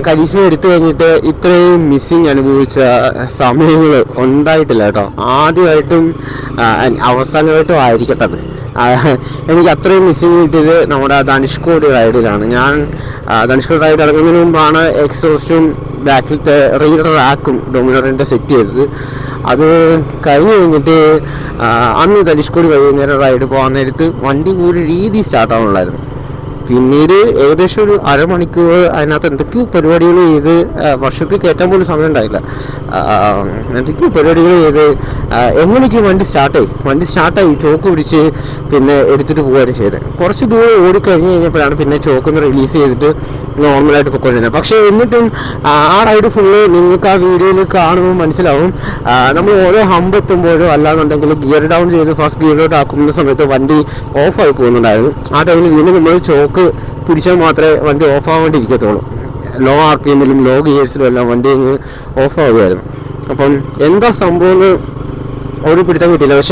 Karizma എടുത്തു കഴിഞ്ഞിട്ട് ഇത്രയും മിസ്സിങ് അനുഭവിച്ച സമയങ്ങൾ ഉണ്ടായിട്ടില്ല കേട്ടോ. ആദ്യമായിട്ടും അവസാനമായിട്ടും ആയിരിക്കട്ടെ അത്. എനിക്ക് അത്രയും മിസ്സിങ് കിട്ടിയത് നമ്മുടെ ധനുഷ്കോടി റൈഡിലാണ്. ഞാൻ ധനുഷ്കോടി റൈഡ് ഇറങ്ങുന്നതിന് മുമ്പാണ് എക്സോസ്റ്റും ബാക്കിലത്തെ റീഡർ റാക്കും ഡൊമിനറിൻ്റെ സെറ്റ് ചെയ്തത്. അത് കഴിഞ്ഞിട്ട് അന്ന് ധനുഷ്കോടി വൈകുന്നേരം റൈഡ് പോകാൻ നേരത്ത് വണ്ടി ഒരു രീതി സ്റ്റാർട്ടാവുന്നുണ്ടായിരുന്നു. പിന്നീട് ഏകദേശം ഒരു അരമണിക്കൂർ അതിനകത്ത് എന്തൊക്കെയോ പരിപാടികൾ ചെയ്ത് വർഷത്തിൽ കയറ്റാൻ പോലും സമയം ഉണ്ടായില്ല. എന്തൊക്കെയോ പരിപാടികൾ ചെയ്ത് എങ്ങനെയൊക്കെയോ വണ്ടി സ്റ്റാർട്ടായി ചോക്ക് പിടിച്ച് പിന്നെ എടുത്തിട്ട് പോവുകയാണ് ചെയ്തത്. കുറച്ച് ദൂരം ഓടിക്കഴിഞ്ഞ് കഴിഞ്ഞപ്പോഴാണ് പിന്നെ ചോക്കൊന്ന് റിലീസ് ചെയ്തിട്ട് നോർമലായിട്ട് പൊയ്ക്കൊണ്ടിരുന്നത്. പക്ഷേ എന്നിട്ടും ആ റൈഡ് ഫുള്ള് നിങ്ങൾക്ക് ആ വീഡിയോയിൽ കാണുമ്പോൾ മനസ്സിലാവും. നമ്മൾ ഓരോ ഹമ്പ് എത്തുമ്പോഴോ അല്ലാന്നുണ്ടെങ്കിൽ ഗിയർ ഡൗൺ ചെയ്ത് ഫസ്റ്റ് ഗിയറിലോട്ട് ആക്കുന്ന സമയത്ത് വണ്ടി ഓഫായി പോകുന്നുണ്ടായിരുന്നു. ആ ടൈമിൽ വീണ്ടും നമ്മൾ ചോക്ക് പിടിച്ചാൽ മാത്രമേ വണ്ടി ഓഫാകാൻ വേണ്ടി ഇരിക്കത്തുള്ളൂ. ലോ RPM ലോ ഗിയേഴ്സിലും എല്ലാം വണ്ടി ഓഫാവുകയായിരുന്നു. അപ്പം എന്താ സംഭവം ഒരു പിടുത്തം കിട്ടിയില്ല. പക്ഷേ